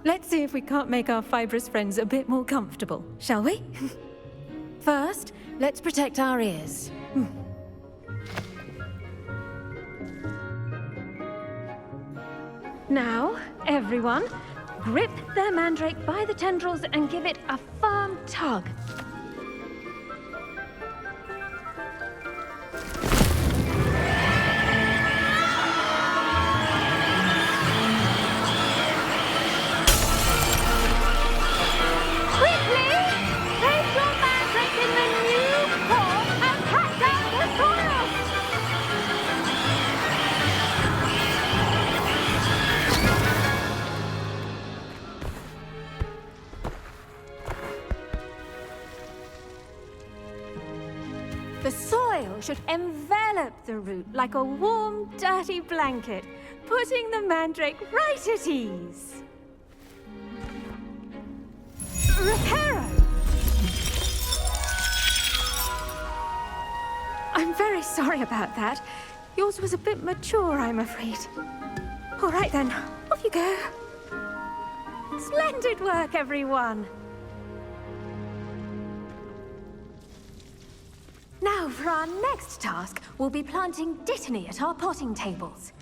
Let's see if we can't make our fibrous friends a bit more comfortable, shall we? First, let's protect our ears. Now, everyone, grip their mandrake by the tendrils and give it a firm tug. The soil should envelop the root like a warm, dirty blanket, putting the mandrake right at ease. Reparo! I'm very sorry about that. Yours was a bit mature, I'm afraid. All right then, off you go. Splendid work, everyone. Now, for our next task, we'll be planting dittany at our potting tables.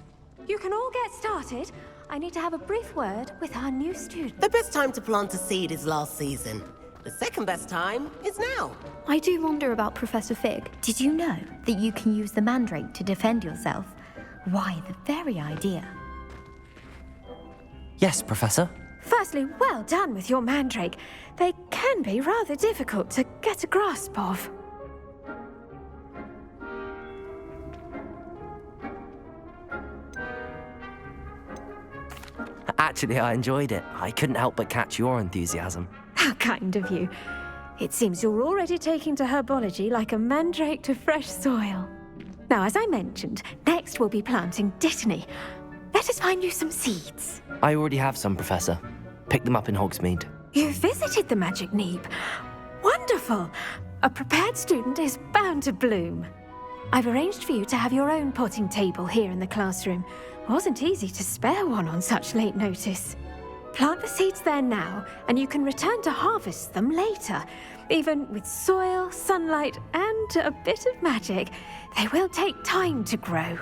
You can all get started. I need to have a brief word with our new student. The best time to plant a seed is last season. The second best time is now. I do wonder about Professor Fig. Did you know that you can use the mandrake to defend yourself? Why, the very idea. Yes, Professor. Firstly, well done with your mandrake. They can be rather difficult to get a grasp of. Actually, I enjoyed it. I couldn't help but catch your enthusiasm. How kind of you. It seems you're already taking to herbology like a mandrake to fresh soil. Now, as I mentioned, next we'll be planting dittany. Let us find you some seeds. I already have some, Professor. Picked them up in Hogsmeade. You visited the Magic Neep. Wonderful. A prepared student is bound to bloom. I've arranged for you to have your own potting table here in the classroom. Wasn't easy to spare one on such late notice. Plant the seeds there now, and you can return to harvest them later. Even with soil, sunlight, and a bit of magic, they will take time to grow.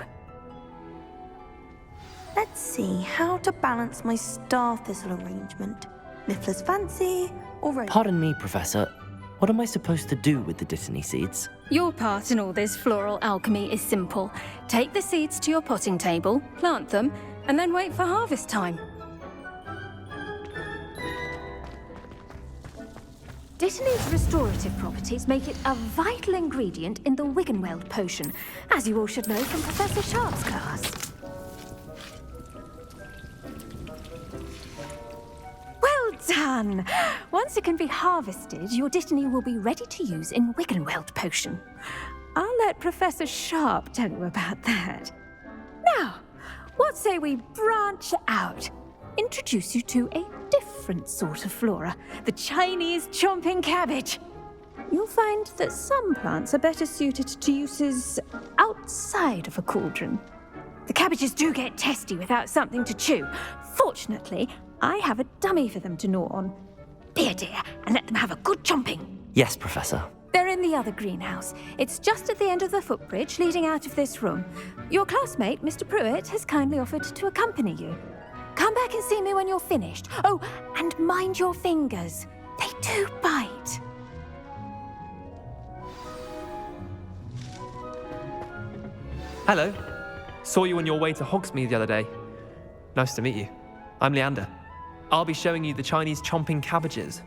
Let's see how to balance my star thistle arrangement. Niffler's fancy or rose. Pardon me, Professor. What am I supposed to do with the dittany seeds? Your part in all this floral alchemy is simple. Take the seeds to your potting table, plant them, and then wait for harvest time. Dittany's restorative properties make it a vital ingredient in the Wiggenweld potion, as you all should know from Professor Sharp's class. Well done! Once it can be harvested, your dittany will be ready to use in Wiggenweld potion. I'll let Professor Sharp tell you about that. Now, what say we branch out? Introduce you to a different sort of flora, the Chinese chomping cabbage. You'll find that some plants are better suited to uses outside of a cauldron. The cabbages do get testy without something to chew. Fortunately, I have a dummy for them to gnaw on. Be a dear and let them have a good chomping. Yes, Professor. They're in the other greenhouse. It's just at the end of the footbridge leading out of this room. Your classmate, Mr. Pruitt, has kindly offered to accompany you. Come back and see me when you're finished. Oh, and mind your fingers. They do bite. Hello. Saw you on your way to Hogsmeade the other day. Nice to meet you. I'm Leander. I'll be showing you the Chinese chomping cabbages.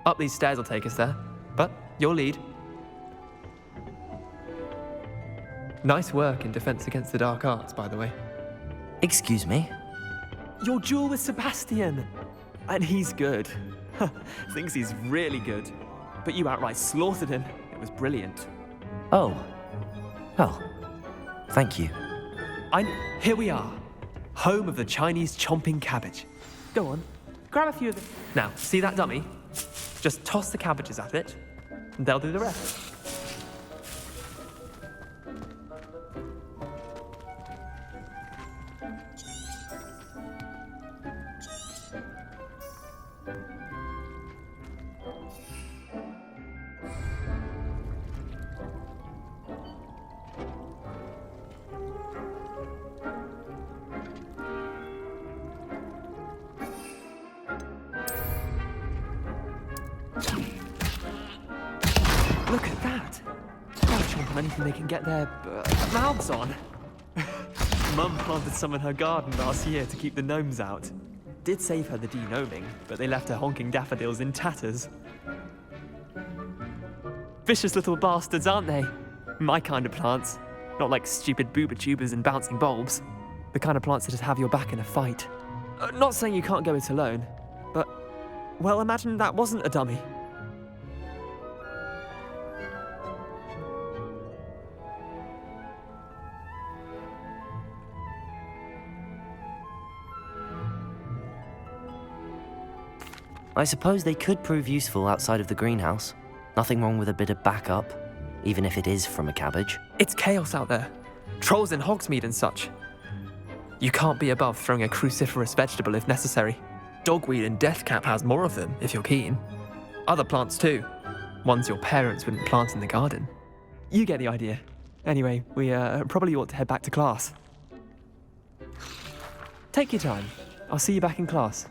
Up these stairs will take us there, but you'll lead. Nice work in Defense Against the Dark Arts, by the way. Excuse me? Your duel with Sebastian! And he's good. Thinks he's really good. But you outright slaughtered him. It was brilliant. Oh. Well, thank you. Here we are. Home of the Chinese chomping cabbage. Go on, grab a few of them. Now, see that dummy? Just toss the cabbages at it, and they'll do the rest. that? They'll chomp on anything they can get their mouths on. Mum planted some in her garden last year to keep the gnomes out. Did save her the de-gnoming, but they left her honking daffodils in tatters. Vicious little bastards, aren't they? My kind of plants. Not like stupid booba tubers and bouncing bulbs. The kind of plants that just have your back in a fight. Not saying you can't go it alone, but, well, imagine that wasn't a dummy. I suppose they could prove useful outside of the greenhouse. Nothing wrong with a bit of backup, even if it is from a cabbage. It's chaos out there. Trolls in Hogsmeade and such. You can't be above throwing a cruciferous vegetable if necessary. Dogweed and deathcap has more of them, if you're keen. Other plants too. Ones your parents wouldn't plant in the garden. You get the idea. Anyway, we probably ought to head back to class. Take your time. I'll see you back in class.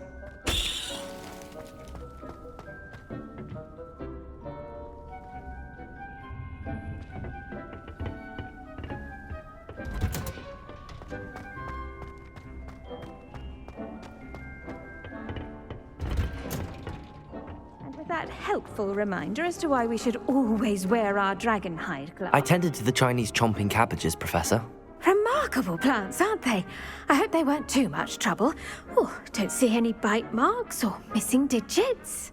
That helpful reminder as to why we should always wear our dragon hide gloves. I tended to the Chinese chomping cabbages, Professor. Remarkable plants, aren't they? I hope they weren't too much trouble. Oh, don't see any bite marks or missing digits.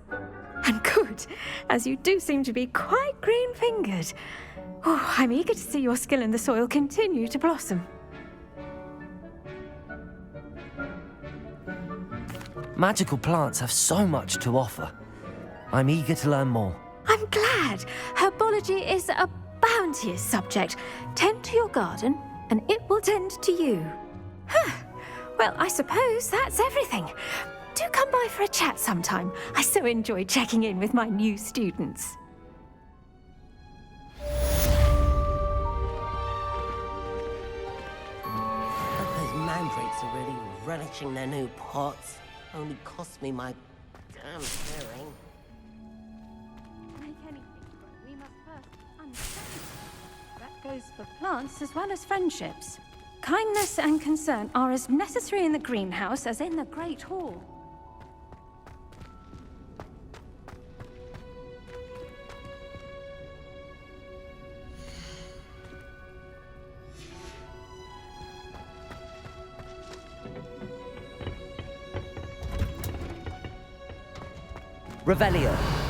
And good, as you do seem to be quite green-fingered. Oh, I'm eager to see your skill in the soil continue to blossom. Magical plants have so much to offer. I'm eager to learn more. I'm glad. Herbology is a bounteous subject. Tend to your garden, and it will tend to you. Huh. Well, I suppose that's everything. Do come by for a chat sometime. I so enjoy checking in with my new students. Those mandrakes are really relishing their new pots. Only cost me my damn hearing. That goes for plants as well as friendships. Kindness and concern are as necessary in the greenhouse as in the Great Hall. Revelio.